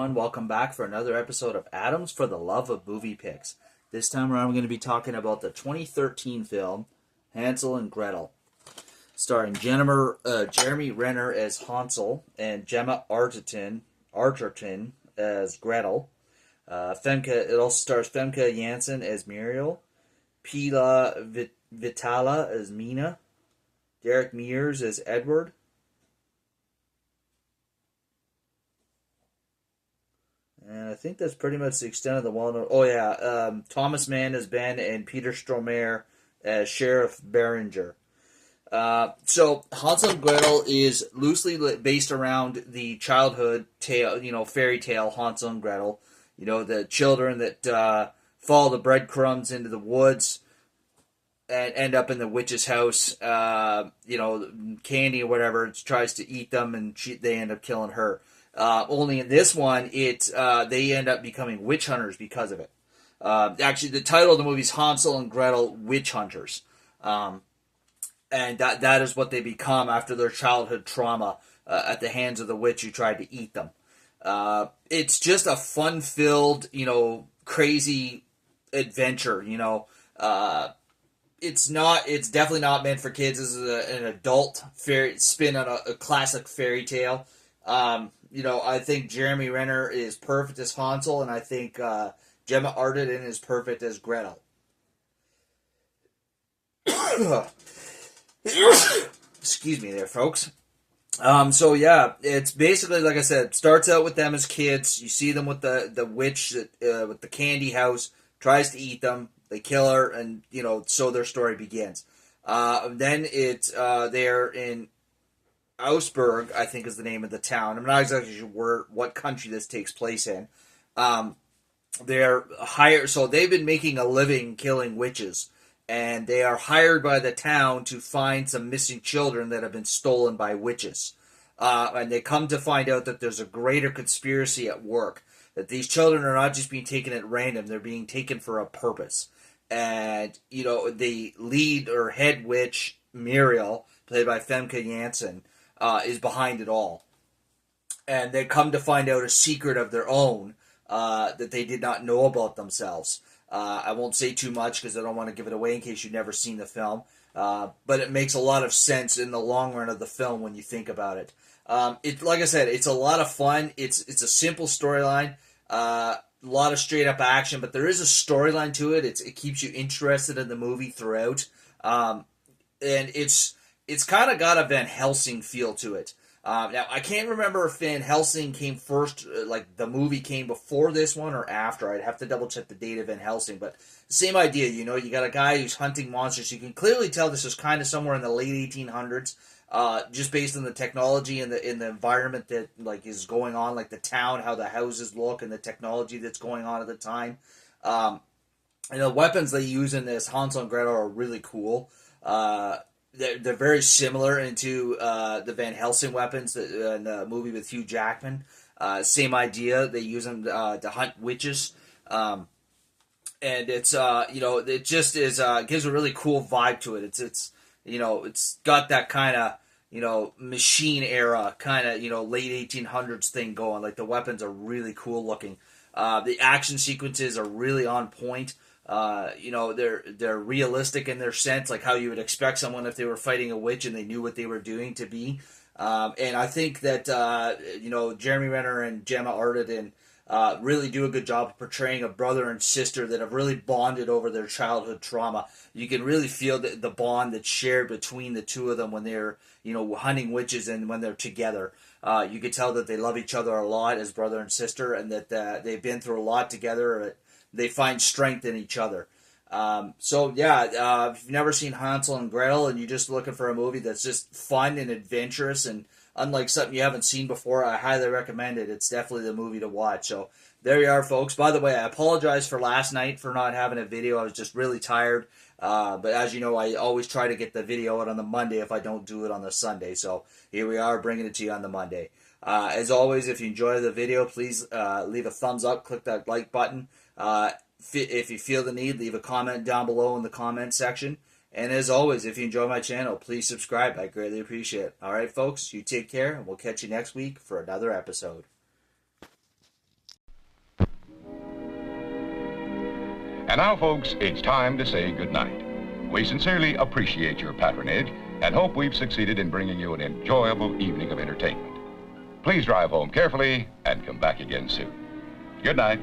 everyone. Welcome back for another episode of Adams for the Love of Movie Picks. This time around, we're going to be talking about the 2013 film Hansel and Gretel, starring Jeremy Renner as Hansel and Gemma Arterton as Gretel. It also stars Femke Janssen as Muriel, Pila Vitala as Mina, Derek Mears as Edward. And I think that's pretty much the extent of the well-known. Oh yeah, Thomas Mann as Ben and Peter Stormare as Sheriff Beringer. So Hansel and Gretel is loosely based around the childhood tale, fairy tale Hansel and Gretel. The children that follow the breadcrumbs into the woods and end up in the witch's house. Candy or whatever tries to eat them, and they end up killing her. Only in this one, they end up becoming witch hunters because of it. Actually, the title of the movie is Hansel and Gretel Witch Hunters. And that is what they become after their childhood trauma at the hands of the witch who tried to eat them. It's just a fun-filled, crazy adventure, It's definitely not meant for kids. This is an adult spin on a classic fairy tale. I think Jeremy Renner is perfect as Hansel, and I think Gemma Arterton is perfect as Gretel. Excuse me there, folks. It's basically, like I said, starts out with them as kids. You see them with the witch with the candy house, tries to eat them. They kill her, and, so their story begins. Then they're in Augsburg, I think is the name of the town. I'm not exactly sure what country this takes place in. They're hired, so they've been making a living killing witches, and they are hired by the town to find some missing children that have been stolen by witches. And they come to find out that there's a greater conspiracy at work, that these children are not just being taken at random, they're being taken for a purpose. And, the lead or head witch, Muriel, played by Femke Janssen, is behind it all. And they come to find out a secret of their own that they did not know about themselves. I won't say too much because I don't want to give it away in case you've never seen the film. But it makes a lot of sense in the long run of the film when you think about it. Like I said, it's a lot of fun. It's a simple storyline. A lot of straight up action, but there is a storyline to it. It keeps you interested in the movie throughout. And it's kind of got a Van Helsing feel to it. Now, I can't remember if Van Helsing came first, like the movie came before this one or after. I'd have to double check the date of Van Helsing, but same idea, you got a guy who's hunting monsters. You can clearly tell this is kind of somewhere in the late 1800s, just based on the technology and the environment that is going on, like the town, how the houses look, and the technology that's going on at the time. And the weapons they use in this Hansel and Gretel are really cool. They're very similar into the Van Helsing weapons in the movie with Hugh Jackman. Same idea. They use them to hunt witches. And it's, it just is, gives a really cool vibe to it. It's got that kind of, machine era kind of, late 1800s thing going. Like the weapons are really cool looking. The action sequences are really on point. They're realistic in their sense, like how you would expect someone if they were fighting a witch and they knew what they were doing to be. And I think that, Jeremy Renner and Gemma Arterton really do a good job of portraying a brother and sister that have really bonded over their childhood trauma. You can really feel the bond that's shared between the two of them when they're, hunting witches and when they're together. You could tell that they love each other a lot as brother and sister, and that they've been through a lot together. They find strength in each other. If you've never seen Hansel and Gretel and you're just looking for a movie that's just fun and adventurous and unlike something you haven't seen before, I highly recommend it. It's definitely the movie to watch. So there you are, folks. By the way, I apologize for last night for not having a video. I was just really tired. But as you know, I always try to get the video out on the Monday if I don't do it on the Sunday. So here we are bringing it to you on the Monday. As always, if you enjoy the video, please leave a thumbs up, click that like button. If you feel the need, leave a comment down below in the comment section. And as always, if you enjoy my channel, please subscribe. I greatly appreciate it. All right, folks, you take care, and we'll catch you next week for another episode. And now, folks, it's time to say goodnight. We sincerely appreciate your patronage and hope we've succeeded in bringing you an enjoyable evening of entertainment. Please drive home carefully and come back again soon. Good night.